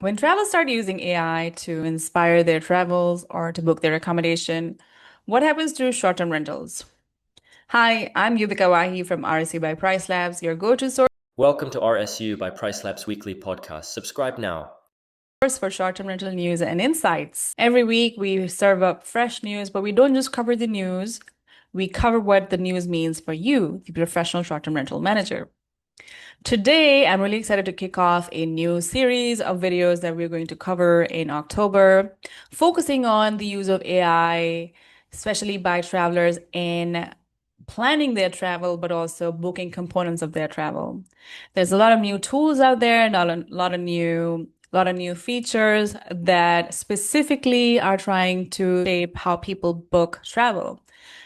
When travelers start using AI to inspire their travels or to book their accommodation, what happens to short-term rentals? Hi, I'm Yuvika Wahi from RSU by PriceLabs, your go-to source Welcome to RSU by PriceLabs weekly podcast. Subscribe now. for short-term rental news and insights. Every week we serve up fresh news, but we don't just cover the news, we cover what the news means for you, the professional short-term rental manager. Today, I'm really excited to kick off a new series of videos that we're going to cover in October, focusing on the use of AI, especially by travelers in planning their travel, but also booking components of their travel. There's a lot of new tools out there, and a lot of new features that specifically are trying to shape how people book travel.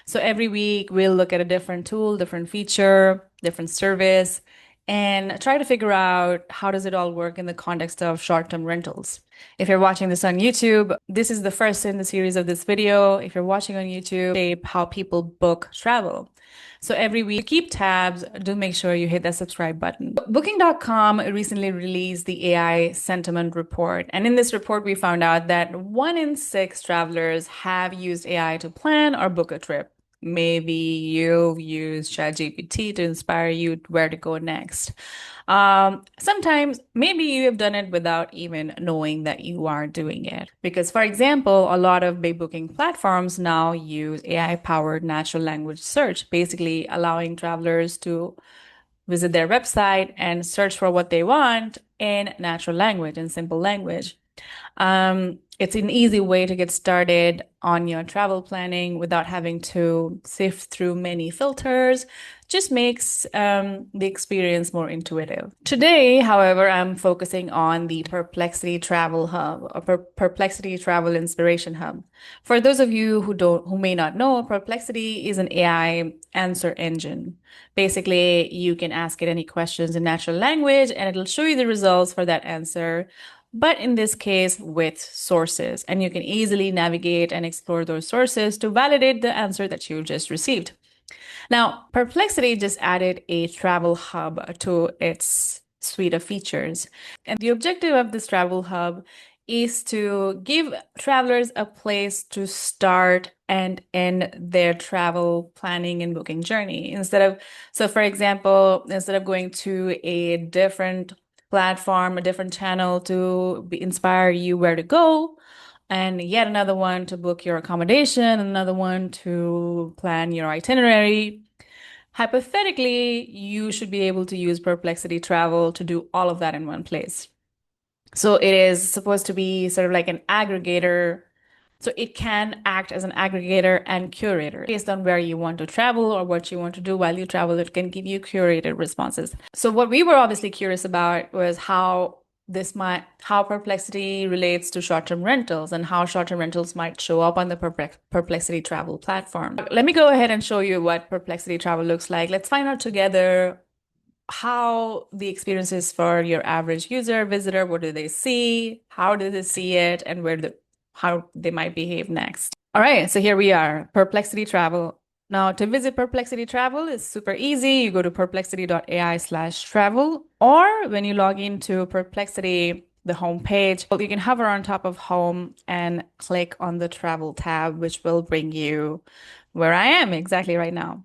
So every week we'll look at a different tool, different feature, different service, and try to figure out how does it all work in the context of short-term rentals. If you're watching this on YouTube, this is the first in the series of this video. If you're watching on YouTube, shape how people book travel. So every week, keep tabs. Do make sure you hit that subscribe button. Booking.com recently released the AI sentiment report. And in this report, we found out that 1 in 6 travelers have used AI to plan or book a trip. Maybe you've used ChatGPT to inspire you where to go next. Sometimes maybe you have done it without even knowing that you are doing it. Because, for example, a lot of big booking platforms now use AI-powered natural language search, basically allowing travelers to visit their website and search for what they want in natural language, in simple language. It's an easy way to get started on your travel planning without having to sift through many filters. Just makes the experience more intuitive. Today, however, I'm focusing on the Perplexity Travel Hub, or Perplexity Travel Inspiration Hub. For those of you who may not know, Perplexity is an AI answer engine. Basically, you can ask it any questions in natural language, and it'll show you the results for that answer, but in this case with sources, and you can easily navigate and explore those sources to validate the answer that you just received. Now, Perplexity just added a travel hub to its suite of features. And the objective of this travel hub is to give travelers a place to start and end their travel planning and booking journey. So for example, instead of going to a different platform, a different channel to inspire you where to go, and yet another one to book your accommodation, another one to plan your itinerary. Hypothetically, you should be able to use Perplexity Travel to do all of that in one place. So it is supposed to be sort of like an aggregator. So it can act as an aggregator and curator. Based on where you want to travel or what you want to do while you travel, it can give you curated responses. So what we were obviously curious about was how Perplexity relates to short-term rentals and how short-term rentals might show up on the Perplexity Travel platform. Let me go ahead and show you what Perplexity Travel looks like. Let's find out together how the experience is for your average user, visitor. What do they see? How do they see it? And how they might behave next. All right, so here we are, Perplexity Travel. Now, to visit Perplexity Travel is super easy. You go to perplexity.ai/travel, or when you log into Perplexity, the home page, you can hover on top of home and click on the travel tab, which will bring you where I am exactly right now.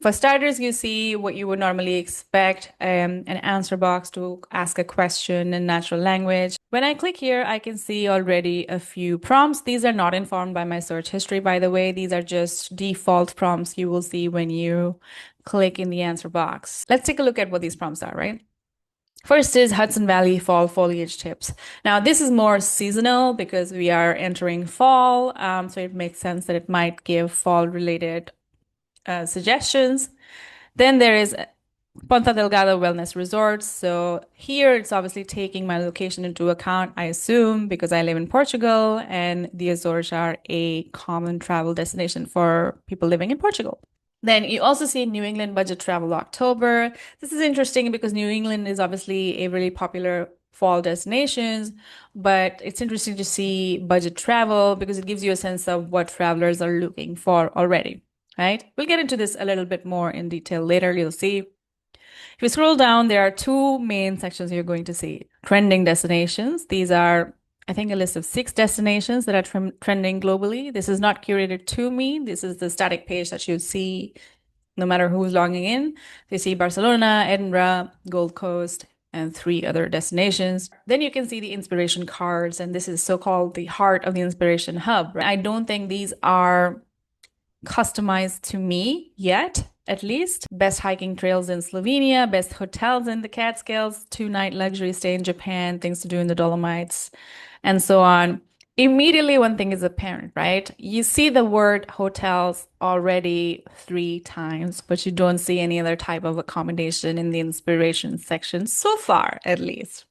For starters, you see what you would normally expect, an answer box to ask a question in natural language. When I click here, I can see already a few prompts. These are not informed by my search history, by the way. These are just default prompts you will see when you click in the answer box. Let's take a look at what these prompts are, right? First is Hudson Valley fall foliage tips. Now, this is more seasonal because we are entering fall, so it makes sense that it might give fall-related suggestions. Then there is Ponta Delgado Wellness Resort. So here it's obviously taking my location into account, I assume, because I live in Portugal and the Azores are a common travel destination for people living in Portugal. Then you also see New England Budget Travel October. This is interesting because New England is obviously a really popular fall destinations, but it's interesting to see budget travel because it gives you a sense of what travelers are looking for already, right? We'll get into this a little bit more in detail later, you'll see. If you scroll down, there are two main sections you're going to see. Trending destinations. These are, I think, a list of 6 destinations that are trending globally. This is not curated to me. This is the static page that you see no matter who's logging in. You see Barcelona, Edinburgh, Gold Coast, and 3 other destinations. Then you can see the inspiration cards, and this is so-called the heart of the inspiration hub. Right? I don't think these are customized to me yet, at least. Best hiking trails in Slovenia, best hotels in the Catskills, 2-night luxury stay in Japan, things to do in the Dolomites, and so on. Immediately, one thing is apparent, right? You see the word hotels already 3 times, but you don't see any other type of accommodation in the inspiration section so far, at least.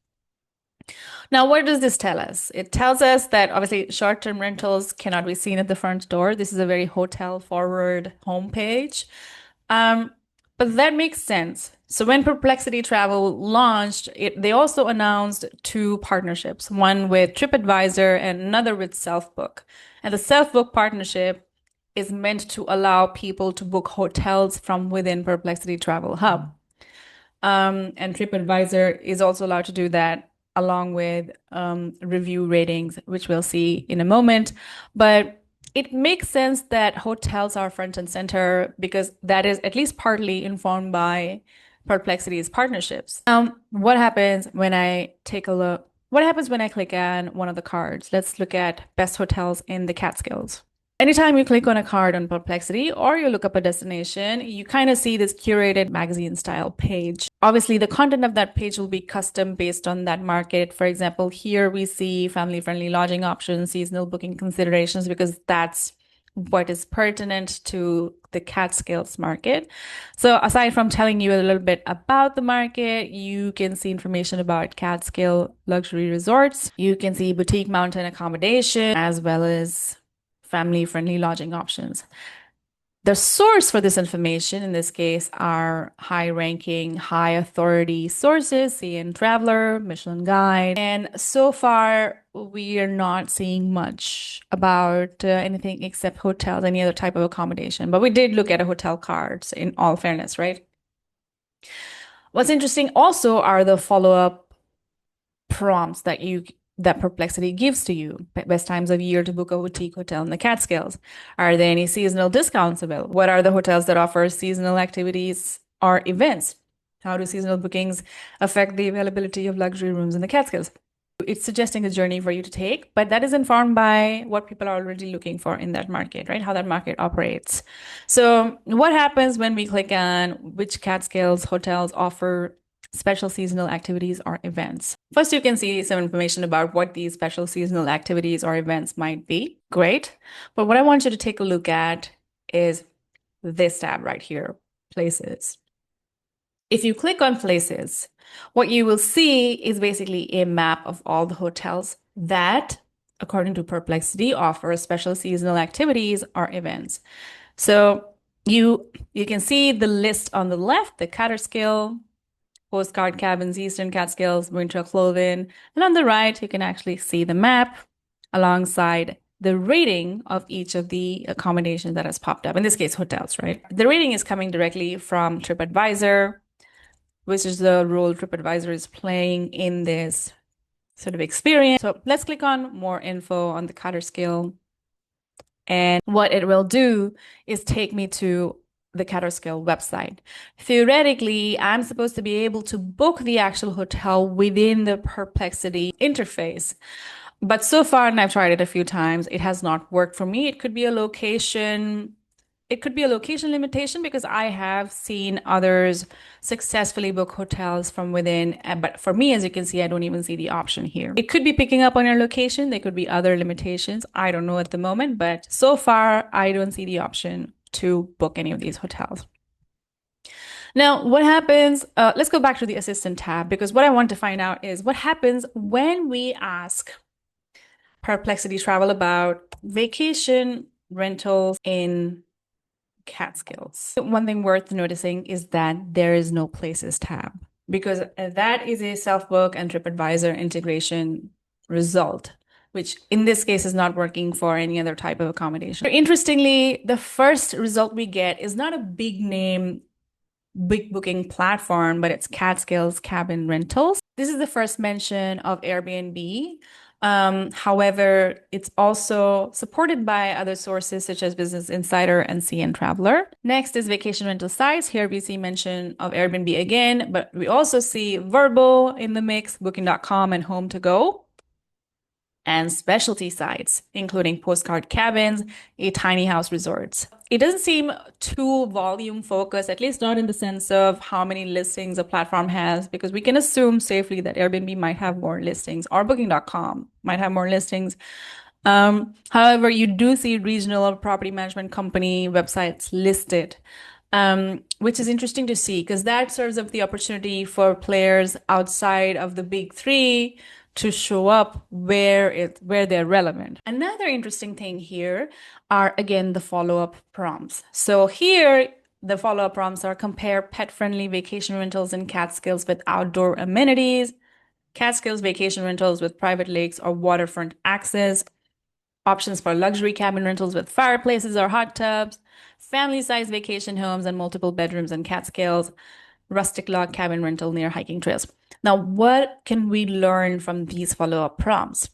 Now, what does this tell us? It tells us that obviously short-term rentals cannot be seen at the front door. This is a very hotel-forward homepage. Um, but that makes sense. So when Perplexity Travel launched, they also announced 2 partnerships, one with TripAdvisor and another with Selfbook. And the Selfbook partnership is meant to allow people to book hotels from within Perplexity Travel Hub. And TripAdvisor is also allowed to do that along with review ratings, which we'll see in a moment. But it makes sense that hotels are front and center because that is at least partly informed by Perplexity's partnerships. What happens when I take a look? What happens when I click on one of the cards? Let's look at best hotels in the Catskills. Anytime you click on a card on Perplexity or you look up a destination, you kind of see this curated magazine style page. Obviously, the content of that page will be custom based on that market. For example, here we see family-friendly lodging options, seasonal booking considerations, because that's what is pertinent to the Catskills market. So aside from telling you a little bit about the market, you can see information about Catskill luxury resorts. You can see boutique mountain accommodation as well as family-friendly lodging options. The source for this information in this case are high-ranking, high-authority sources, CN Traveler, Michelin Guide, and so far we are not seeing much about anything except hotels, any other type of accommodation. But we did look at a hotel cards in all fairness, right? What's interesting also are the follow-up prompts that Perplexity gives to you. Best times of year to book a boutique hotel in the Catskills. Are there any seasonal discounts available? What are the hotels that offer seasonal activities or events? How do seasonal bookings affect the availability of luxury rooms in the Catskills? It's suggesting a journey for you to take, but that is informed by what people are already looking for in that market, right? How that market operates. So what happens when we click on which Catskills hotels offer special seasonal activities or events? First, you can see some information about what these special seasonal activities or events might be. Great. But what I want you to take a look at is this tab right here, Places. If you click on Places, what you will see is basically a map of all the hotels that, according to Perplexity, offer special seasonal activities or events. So you can see the list on the left, the Catskill, Postcard Cabins, Eastern Catskills, Winter Clothing, and on the right, you can actually see the map alongside the rating of each of the accommodations that has popped up. In this case, hotels, right? The rating is coming directly from TripAdvisor, which is the role TripAdvisor is playing in this sort of experience. So let's click on more info on the Catskill. And what it will do is take me to the Catskill website. Theoretically, I'm supposed to be able to book the actual hotel within the Perplexity interface. But so far, and I've tried it a few times, it has not worked for me. It could be a location. It could be a location limitation because I have seen others successfully book hotels from within. But for me, as you can see, I don't even see the option here. It could be picking up on your location. There could be other limitations. I don't know at the moment, but so far, I don't see the option to book any of these hotels. Now, what happens? Let's go back to the assistant tab because what I want to find out is what happens when we ask Perplexity Travel about vacation rentals in Catskills. One thing worth noticing is that there is no Places tab because that is a Selfbook and TripAdvisor integration result, which in this case is not working for any other type of accommodation. Interestingly, the first result we get is not a big name big booking platform, but it's Catskills Cabin Rentals. This is the first mention of Airbnb. However, it's also supported by other sources such as Business Insider and CN Traveler. Next is vacation rental sites. Here we see mention of Airbnb again, but we also see Vrbo in the mix, Booking.com and Home to Go, and specialty sites, including postcard cabins, a tiny house resorts. It doesn't seem too volume focused, at least not in the sense of how many listings a platform has, because we can assume safely that Airbnb might have more listings or Booking.com might have more listings. However, you do see regional or property management company websites listed, which is interesting to see because that serves up the opportunity for players outside of the big three to show up where they're relevant. Another interesting thing here are again the follow-up prompts. So here the follow-up prompts are compare pet-friendly vacation rentals in Catskills with outdoor amenities, Catskills vacation rentals with private lakes or waterfront access, options for luxury cabin rentals with fireplaces or hot tubs, family-sized vacation homes and multiple bedrooms in Catskills, rustic log cabin rental near hiking trails. Now, what can we learn from these follow-up prompts?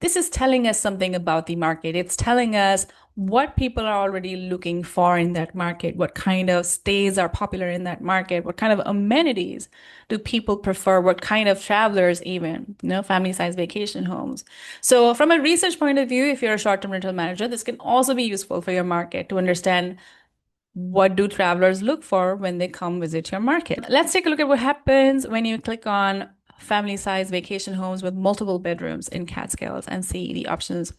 This is telling us something about the market. It's telling us what people are already looking for in that market, what kind of stays are popular in that market, what kind of amenities do people prefer, what kind of travelers even, family-sized vacation homes. So from a research point of view, if you're a short-term rental manager, this can also be useful for your market to understand what do travelers look for when they come visit your market. Let's take a look at what happens when you click on family-sized vacation homes with multiple bedrooms in Catskills and see the options,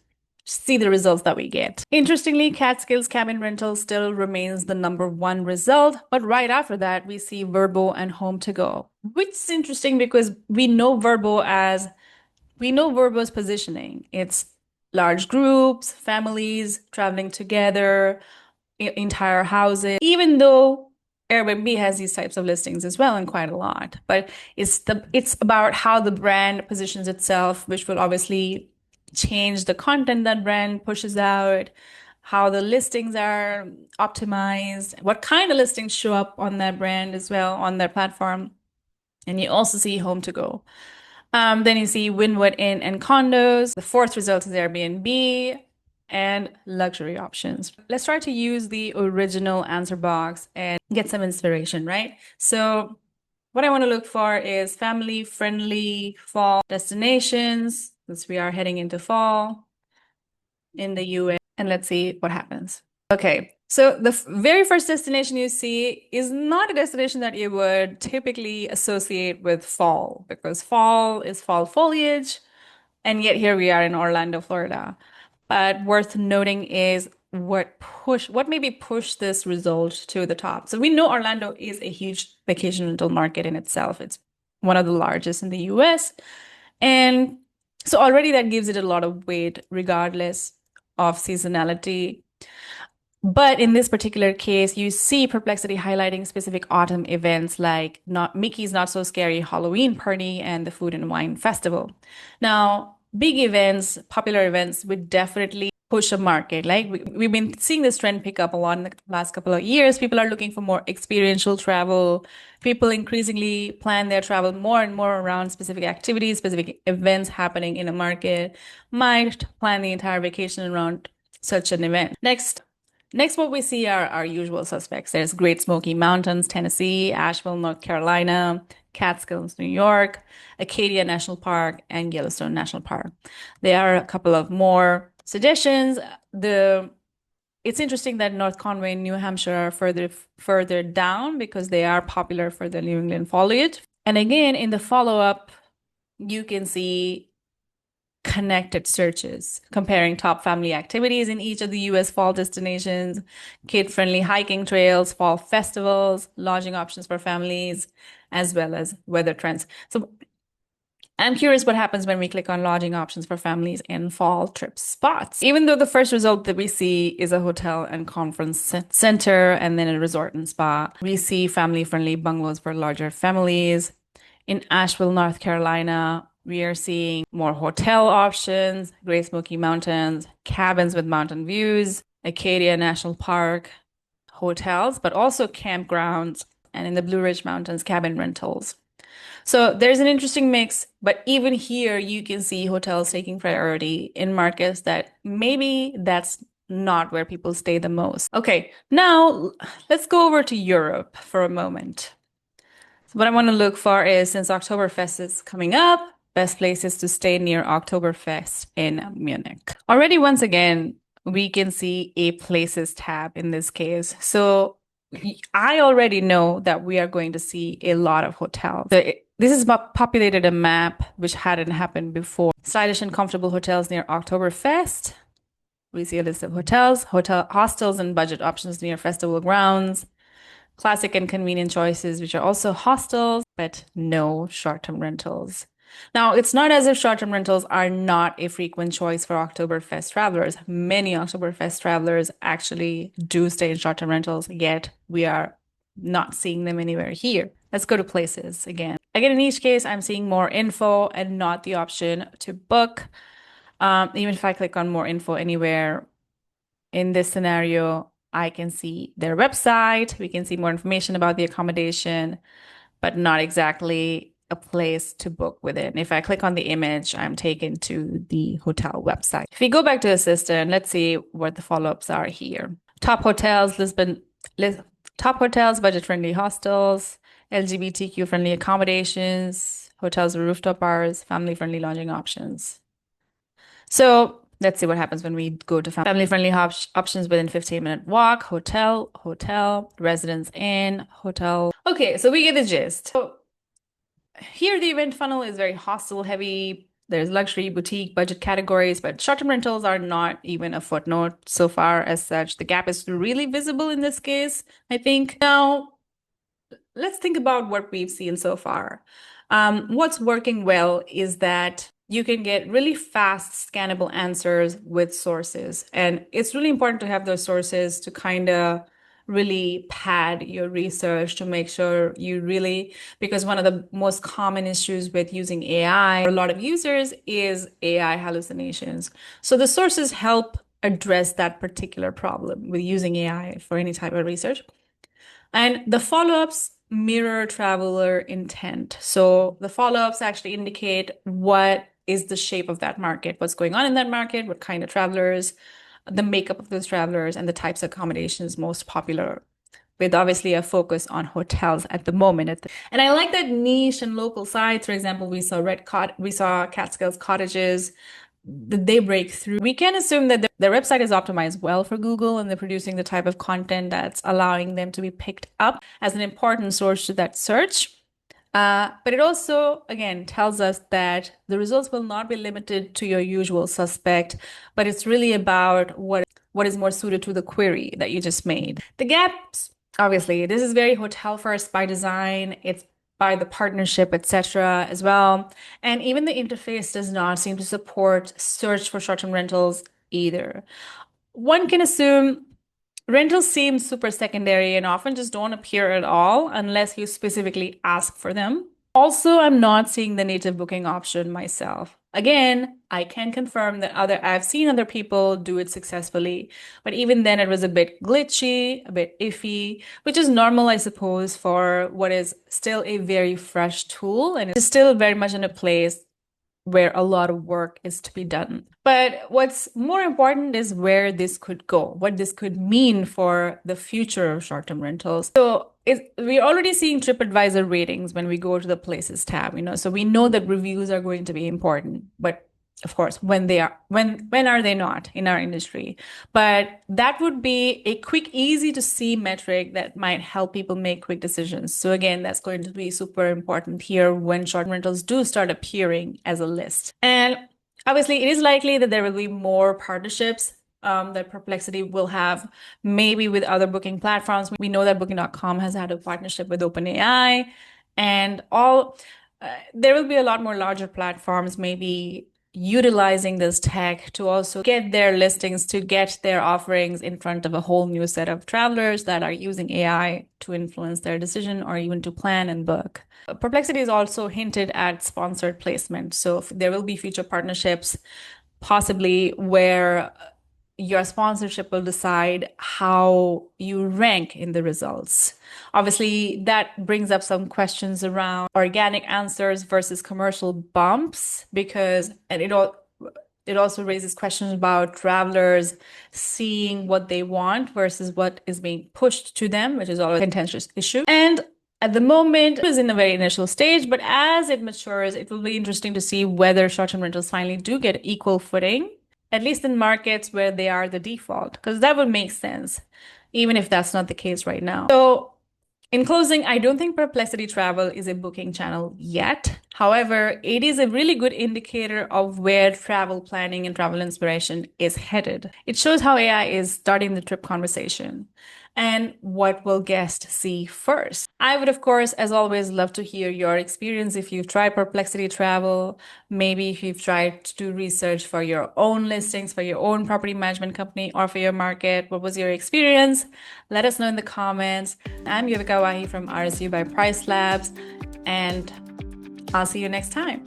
see the results that we get. Interestingly, Catskills cabin rental still remains the #1 result, but right after that, we see Vrbo and Home to Go, which is interesting because we know Vrbo's positioning. It's large groups, families traveling together, entire houses, even though Airbnb has these types of listings as well and quite a lot. But it's about how the brand positions itself, which will obviously change the content that brand pushes out, how the listings are optimized, what kind of listings show up on that brand as well on their platform. And you also see Home to Go. Then you see Wynwood Inn and condos. The fourth result is Airbnb and luxury options. Let's try to use the original answer box and get some inspiration, right? So what I want to look for is family-friendly fall destinations, since we are heading into fall in the US. And let's see what happens. Okay, so the very first destination you see is not a destination that you would typically associate with fall because fall is fall foliage, and yet here we are in Orlando, Florida. But worth noting is what maybe pushed this result to the top. So we know Orlando is a huge vacation rental market in itself. It's one of the largest in the US. And so already that gives it a lot of weight, regardless of seasonality. But in this particular case, you see Perplexity highlighting specific autumn events like not Mickey's Not So Scary Halloween Party and the Food and Wine Festival. Now, big events, popular events would definitely push a market. Like we've been seeing this trend pick up a lot in the last couple of years. People are looking for more experiential travel. People increasingly plan their travel more and more around specific activities, specific events happening in a market, might plan the entire vacation around such an event. Next, what we see are our usual suspects. There's Great Smoky Mountains, Tennessee, Asheville, North Carolina, Catskills, New York, Acadia National Park, and Yellowstone National Park. There are a couple of more suggestions. It's interesting that North Conway and New Hampshire are further down because they are popular for the New England foliage. And again, in the follow-up, you can see connected searches comparing top family activities in each of the US fall destinations, kid-friendly hiking trails, fall festivals, lodging options for families, as well as weather trends. So I'm curious what happens when we click on lodging options for families in fall trip spots. Even though the first result that we see is a hotel and conference center and then a resort and spa, we see family-friendly bungalows for larger families. In Asheville, North Carolina, we are seeing more hotel options, Great Smoky Mountains, cabins with mountain views, Acadia National Park, hotels, but also campgrounds. and in the Blue Ridge Mountains, cabin rentals. So there's an interesting mix, but even here you can see hotels taking priority in markets that maybe that's not where people stay the most. Okay, now let's go over to Europe for a moment. So what I want to look for is, since Oktoberfest is coming up, best places to stay near Oktoberfest in Munich. Already, once again, we can see a places tab in this case. So I already know that we are going to see a lot of hotels. This is populated a map which hadn't happened before. Stylish and comfortable hotels near Oktoberfest. We see a list of hotels, hotel hostels, and budget options near festival grounds. Classic and convenient choices, which are also hostels, but no short-term rentals. Now, it's not as if short-term rentals are not a frequent choice for Oktoberfest travelers. Many Oktoberfest travelers actually do stay in short-term rentals, yet we are not seeing them anywhere here. Let's go to places again. Again, in each case, I'm seeing more info and not the option to book. Even if I click on more info anywhere in this scenario, I can see their website. We can see more information about the accommodation, but not exactly a place to book within. If I click on the image, I'm taken to the hotel website. If we go back to assistant, let's see what the follow-ups are here. Top hotels, top hotels, budget-friendly hostels, LGBTQ-friendly accommodations, hotels with rooftop bars, family-friendly lodging options. So let's see what happens when we go to family-friendly options within 15-minute walk, hotel, residence inn, hotel. Okay, so we get the gist. So here the event funnel is very hostel heavy. There's luxury, boutique, budget categories, but short-term rentals are not even a footnote so far as such. The gap is really visible in this case, I think. Now, let's think about what we've seen so far. What's working well is that you can get really fast scannable answers with sources. And it's really important to have those sources to kind of really pad your research to make sure you really, because one of the most common issues with using AI for a lot of users is AI hallucinations. So the sources help address that particular problem with using AI for any type of research. And the follow-ups mirror traveler intent. So the follow-ups actually indicate what is the shape of that market, what's going on in that market, what kind of travelers, the makeup of those travelers, and the types of accommodations most popular, with obviously a focus on hotels at the moment. And I like that niche and local sites. For example, we saw Catskills cottages. They break through. We can assume that their website is optimized well for Google and they're producing the type of content that's allowing them to be picked up as an important source to that search. But it also, again, tells us that the results will not be limited to your usual suspect, but it's really about what is more suited to the query that you just made. The gaps, obviously, this is very hotel first by design. It's by the partnership, etc. as well. And even the interface does not seem to support search for short-term rentals either. One can assume rentals seem super secondary and often just don't appear at all unless you specifically ask for them. Also, I'm not seeing the native booking option myself. Again, I can confirm that I've seen other people do it successfully, but even then it was a bit glitchy, a bit iffy, which is normal, I suppose, for what is still a very fresh tool and it's still very much in a place where a lot of work is to be done. But what's more important is where this could go, what this could mean for the future of short-term rentals. So we're already seeing TripAdvisor ratings when we go to the Places tab, so we know that reviews are going to be important, but of course, when are they not in our industry? But that would be a quick, easy to see metric that might help people make quick decisions. So again, that's going to be super important here when short rentals do start appearing as a list. And obviously, it is likely that there will be more partnerships that Perplexity will have, maybe with other booking platforms. We know that Booking.com has had a partnership with OpenAI, and there will be a lot more larger platforms, maybe utilizing this tech to also get their listings, to get their offerings in front of a whole new set of travelers that are using AI to influence their decision or even to plan and book. Perplexity has also hinted at sponsored placement. So there will be future partnerships, possibly where your sponsorship will decide how you rank in the results. Obviously, that brings up some questions around organic answers versus commercial bumps because, and it also raises questions about travelers seeing what they want versus what is being pushed to them, which is always a contentious issue. And at the moment, it is in a very initial stage, but as it matures, it will be interesting to see whether short-term rentals finally do get equal footing, at least in markets where they are the default, because that would make sense, even if that's not the case right now. So in closing, I don't think Perplexity Travel is a booking channel yet. However, it is a really good indicator of where travel planning and travel inspiration is headed. It shows how AI is starting the trip conversation and what will guests see first. I would, of course, as always, love to hear your experience if you've tried Perplexity Travel, maybe if you've tried to do research for your own listings, for your own property management company, or for your market. What was your experience? Let us know in the comments. I'm Yuvika Wahi from RSU by PriceLabs, and I'll see you next time.